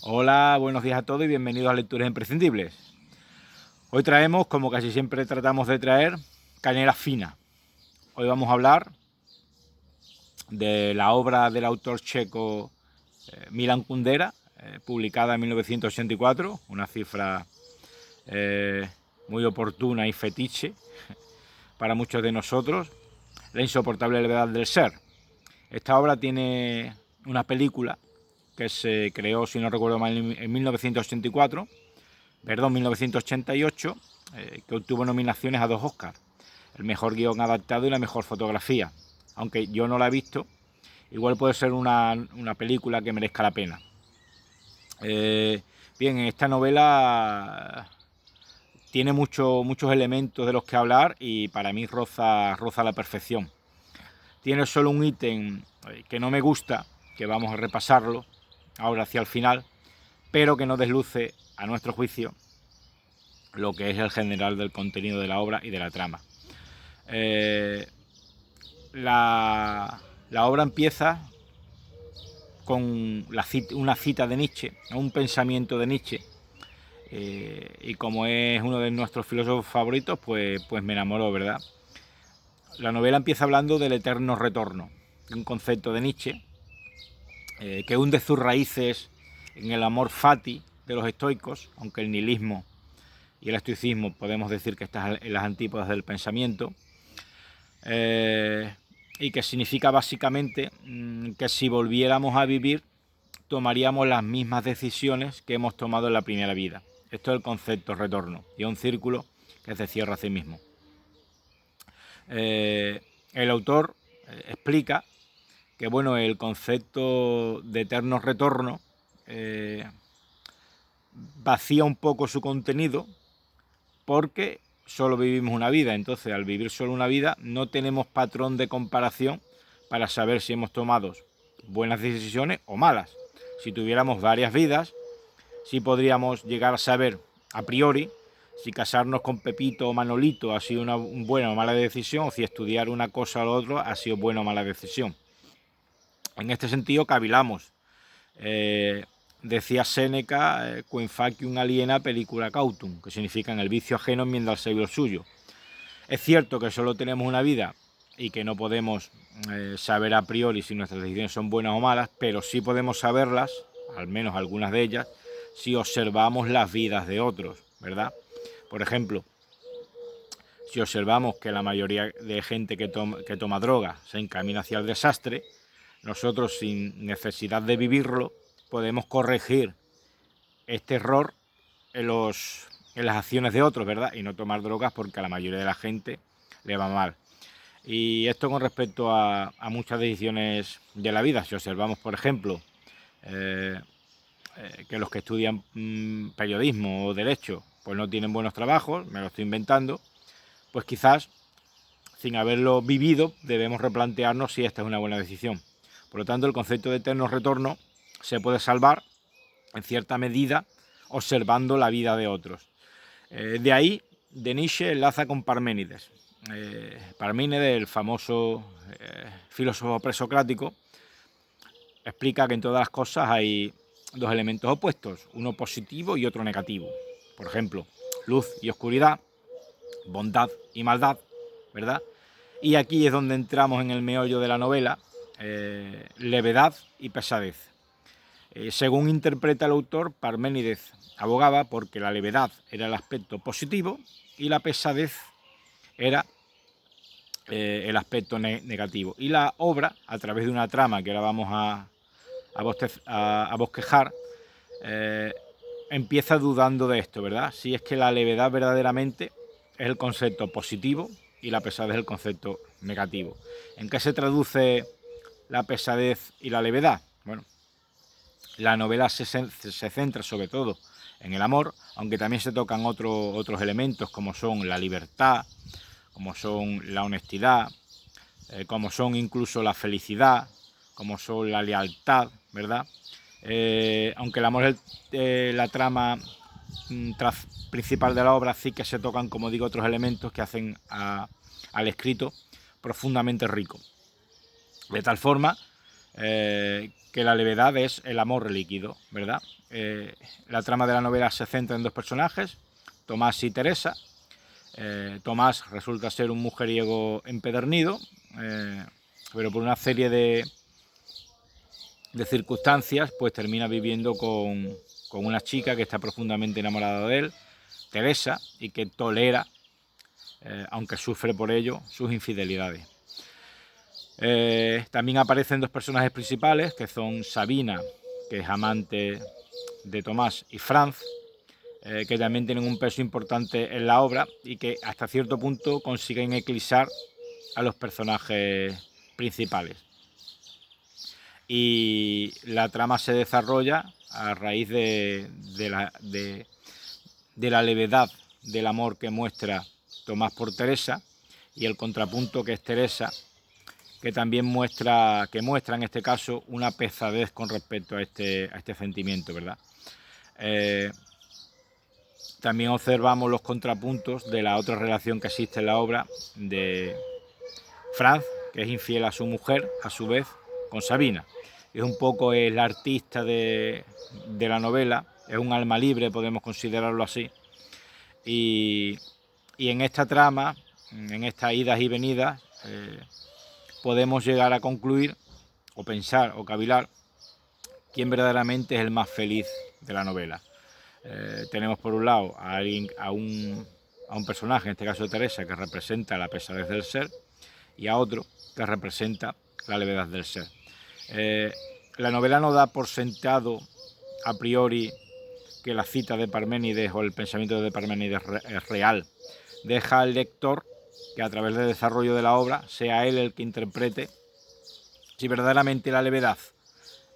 Hola, buenos días a todos y bienvenidos a Lecturas Imprescindibles. Hoy traemos, como casi siempre tratamos de traer, canela fina. Hoy vamos a hablar de la obra del autor checo Milan Kundera, publicada en 1984, una cifra muy oportuna y fetiche para muchos de nosotros, La insoportable levedad del ser. Esta obra tiene una película que se creó, si no recuerdo mal, en 1984, perdón, 1988, que obtuvo nominaciones a 2 Oscars, el mejor guión adaptado y la mejor fotografía. Aunque yo no la he visto, igual puede ser una película que merezca la pena. Bien, esta novela tiene muchos elementos de los que hablar y para mí roza la perfección. Tiene solo un ítem que no me gusta, que vamos a repasarlo ahora hacia el final, pero que no desluce, a nuestro juicio, lo que es el general del contenido de la obra y de la trama. La obra empieza con una cita de Nietzsche, un pensamiento de Nietzsche, y como es uno de nuestros filósofos favoritos, pues me enamoró, ¿verdad? La novela empieza hablando del eterno retorno, un concepto de Nietzsche que hunde sus raíces en el amor fati de los estoicos, aunque el nihilismo y el estoicismo podemos decir que están en las antípodas del pensamiento, y que significa básicamente que si volviéramos a vivir tomaríamos las mismas decisiones que hemos tomado en la primera vida. Esto es el concepto retorno y es un círculo que se cierra a sí mismo. El autor explica que bueno, el concepto de eterno retorno vacía un poco su contenido porque solo vivimos una vida. Entonces, al vivir solo una vida, no tenemos patrón de comparación para saber si hemos tomado buenas decisiones o malas. Si tuviéramos varias vidas, sí podríamos llegar a saber a priori si casarnos con Pepito o Manolito ha sido una buena o mala decisión, o si estudiar una cosa o la otra ha sido buena o mala decisión. En este sentido, cavilamos. Decía Séneca, quem facium aliena pellicula cautum, que significa en el vicio ajeno enmienda al sabio suyo. Es cierto que solo tenemos una vida y que no podemos saber a priori si nuestras decisiones son buenas o malas, pero sí podemos saberlas, al menos algunas de ellas, si observamos las vidas de otros, ¿verdad? Por ejemplo, si observamos que la mayoría de gente que toma droga se encamina hacia el desastre, nosotros, sin necesidad de vivirlo, podemos corregir este error en las acciones de otros, ¿verdad? Y no tomar drogas porque a la mayoría de la gente le va mal. Y esto con respecto a muchas decisiones de la vida. Si observamos, por ejemplo, que los que estudian periodismo o derecho pues no tienen buenos trabajos, me lo estoy inventando, pues quizás, sin haberlo vivido, debemos replantearnos si esta es una buena decisión. Por lo tanto, el concepto de eterno retorno se puede salvar, en cierta medida, observando la vida de otros. De ahí, de Nietzsche enlaza con Parménides. Parménides, el famoso filósofo presocrático, explica que en todas las cosas hay dos elementos opuestos, uno positivo y otro negativo. Por ejemplo, luz y oscuridad, bondad y maldad, ¿verdad? Y aquí es donde entramos en el meollo de la novela, levedad y pesadez. Según interpreta el autor, Parménides abogaba porque la levedad era el aspecto positivo y la pesadez era el aspecto negativo. Y la obra, a través de una trama que ahora vamos a bosquejar, empieza dudando de esto, ¿verdad? Si es que la levedad verdaderamente es el concepto positivo y la pesadez es el concepto negativo. ¿En qué se traduce la pesadez y la levedad? Bueno, la novela se centra sobre todo en el amor, aunque también se tocan otros elementos como son la libertad, como son la honestidad, como son incluso la felicidad, como son la lealtad, ¿verdad? Aunque el amor es la trama principal de la obra, sí que se tocan, como digo, otros elementos que hacen al escrito profundamente rico. De tal forma que la levedad es el amor líquido, ¿verdad? La trama de la novela se centra en dos personajes, Tomás y Teresa. Tomás resulta ser un mujeriego empedernido, pero por una serie de circunstancias, pues termina viviendo con una chica que está profundamente enamorada de él, Teresa, y que tolera, aunque sufre por ello, sus infidelidades. También aparecen dos personajes principales, que son Sabina, que es amante de Tomás, y Franz, que también tienen un peso importante en la obra y que hasta cierto punto consiguen eclipsar a los personajes principales. Y la trama se desarrolla a raíz de la levedad del amor que muestra Tomás por Teresa y el contrapunto que es Teresa, que también muestra en este caso una pesadez con respecto a este sentimiento, ¿verdad? También observamos los contrapuntos de la otra relación que existe en la obra de Franz, que es infiel a su mujer, a su vez, con Sabina. Es un poco el artista de la novela, es un alma libre, podemos considerarlo así. Y en esta trama, en estas idas y venidas, podemos llegar a concluir, o pensar, o cavilar, quién verdaderamente es el más feliz de la novela. Tenemos por un lado a un personaje, en este caso Teresa, que representa la pesadez del ser, y a otro que representa la levedad del ser. La novela no da por sentado a priori que la cita de Parménides o el pensamiento de Parménides es real. Deja al lector que a través del desarrollo de la obra sea él el que interprete si verdaderamente la levedad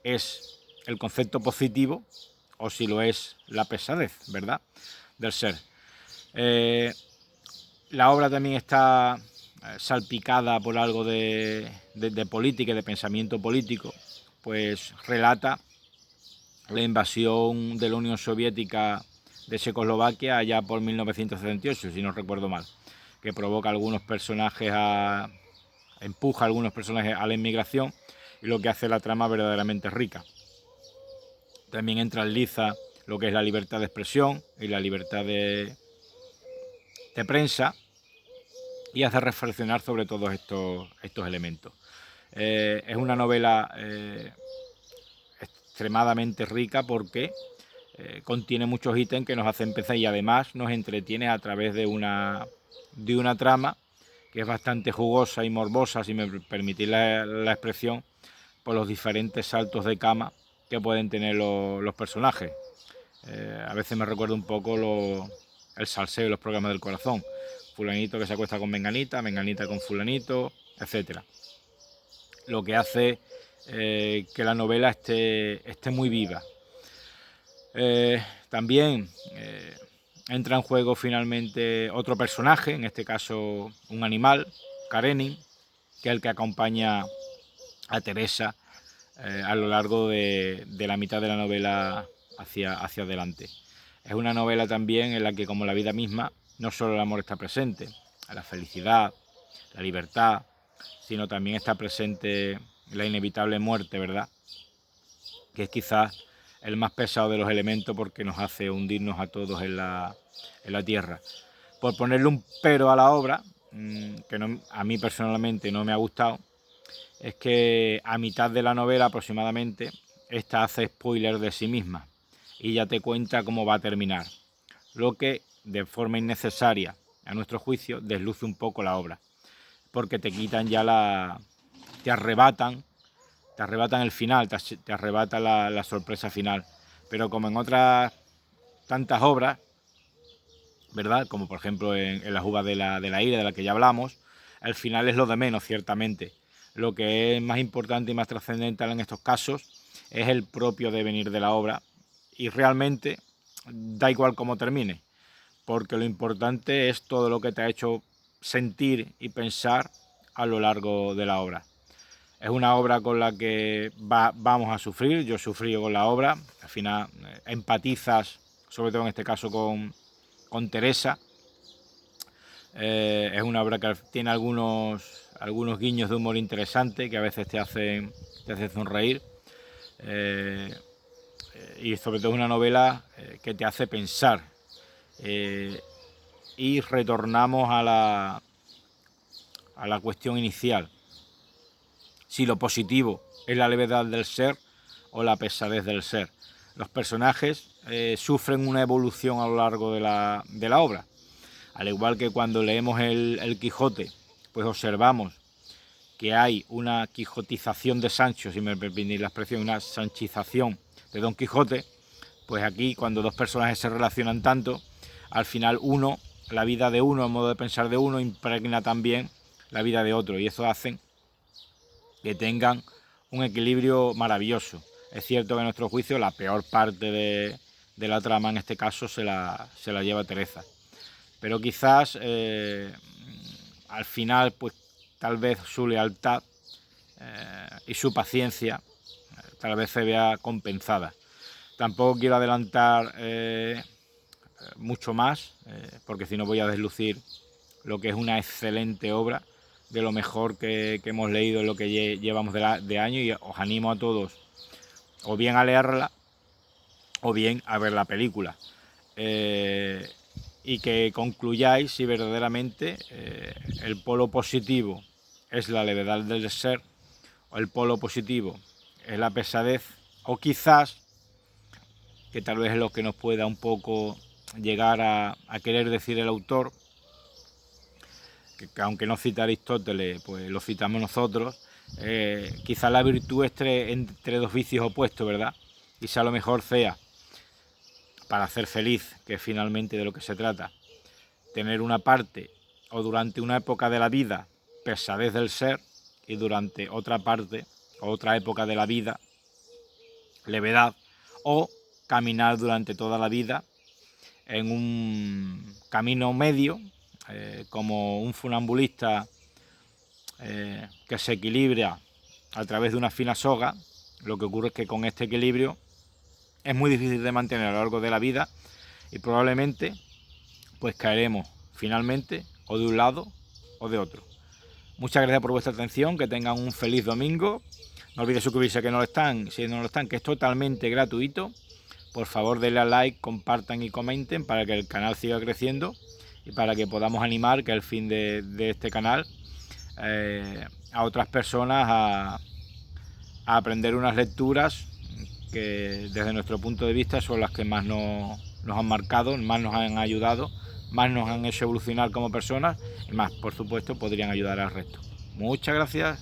es el concepto positivo o si lo es la pesadez, ¿verdad?, del ser. La obra también está salpicada por algo de política y de pensamiento político, pues relata la invasión de la Unión Soviética de Checoslovaquia allá por 1978, si no recuerdo mal, que provoca a algunos personajes empuja a algunos personajes a la inmigración, y lo que hace la trama verdaderamente rica. También entra en liza lo que es la libertad de expresión y la libertad de prensa, y hace reflexionar sobre todos estos elementos. Es una novela extremadamente rica porque contiene muchos ítems que nos hacen pensar y además nos entretiene a través de una trama que es bastante jugosa y morbosa, si me permitís la expresión, por los diferentes saltos de cama que pueden tener los personajes. A veces me recuerda un poco el salseo de los programas del corazón. Fulanito que se acuesta con menganita, menganita con fulanito, etc. Lo que hace que la novela esté muy viva. También entra en juego finalmente otro personaje, en este caso un animal, Karenin, que es el que acompaña a Teresa a lo largo de la mitad de la novela hacia adelante. Es una novela también en la que, como la vida misma, no solo el amor está presente, la felicidad, la libertad, sino también está presente la inevitable muerte, ¿verdad?, que es quizás el más pesado de los elementos porque nos hace hundirnos a todos en la tierra. Por ponerle un pero a la obra, que a mí personalmente no me ha gustado, es que a mitad de la novela aproximadamente, esta hace spoiler de sí misma y ya te cuenta cómo va a terminar, lo que de forma innecesaria, a nuestro juicio, desluce un poco la obra, porque te quitan ya te arrebatan el final, te arrebata la sorpresa final. Pero como en otras tantas obras, ¿verdad?, como por ejemplo en las uvas de la ira, de la que ya hablamos, el final es lo de menos, ciertamente. Lo que es más importante y más trascendental en estos casos es el propio devenir de la obra, y realmente da igual cómo termine, porque lo importante es todo lo que te ha hecho sentir y pensar a lo largo de la obra. Es una obra con la que vamos a sufrir, yo he sufrido con la obra, al final empatizas, sobre todo en este caso con Teresa. Es una obra que tiene algunos algunos guiños de humor interesante que a veces te hacen sonreír. Y sobre todo es una novela que te hace pensar. Y retornamos a la cuestión inicial. Si lo positivo es la levedad del ser o la pesadez del ser. Los personajes sufren una evolución a lo largo de la obra. Al igual que cuando leemos el Quijote, pues observamos que hay una quijotización de Sancho, si me permitís la expresión, una sanchización de Don Quijote, pues aquí cuando dos personajes se relacionan tanto, al final la vida de uno, el modo de pensar de uno, impregna también la vida de otro, y eso hace que tengan un equilibrio maravilloso. Es cierto que a nuestro juicio la peor parte de la trama en este caso se la lleva Teresa, pero quizás al final pues tal vez su lealtad y su paciencia tal vez se vea compensada. Tampoco quiero adelantar mucho más, porque si no voy a deslucir lo que es una excelente obra, de lo mejor que hemos leído en lo que llevamos de año, y os animo a todos o bien a leerla o bien a ver la película, y que concluyáis si verdaderamente el polo positivo es la levedad del ser o el polo positivo es la pesadez, o quizás, que tal vez es lo que nos pueda un poco llegar a querer decir el autor, que aunque no cita Aristóteles, pues lo citamos nosotros, quizás la virtud esté entre dos vicios opuestos, ¿verdad? Quizá a lo mejor sea, para ser feliz, que es finalmente de lo que se trata, tener una parte o durante una época de la vida pesadez del ser, y durante otra parte o otra época de la vida levedad, o caminar durante toda la vida en un camino medio, como un funambulista que se equilibra a través de una fina soga. Lo que ocurre es que con este equilibrio es muy difícil de mantener a lo largo de la vida, y probablemente pues caeremos finalmente o de un lado o de otro. Muchas gracias por vuestra atención, que tengan un feliz domingo. No olvidéis suscribirse si no lo están, que es totalmente gratuito. Por favor, denle a like, compartan y comenten para que el canal siga creciendo y para que podamos animar, que es el fin de este canal, a otras personas a aprender unas lecturas que desde nuestro punto de vista son las que más nos han marcado, más nos han ayudado, más nos han hecho evolucionar como personas, y más, por supuesto, podrían ayudar al resto. Muchas gracias.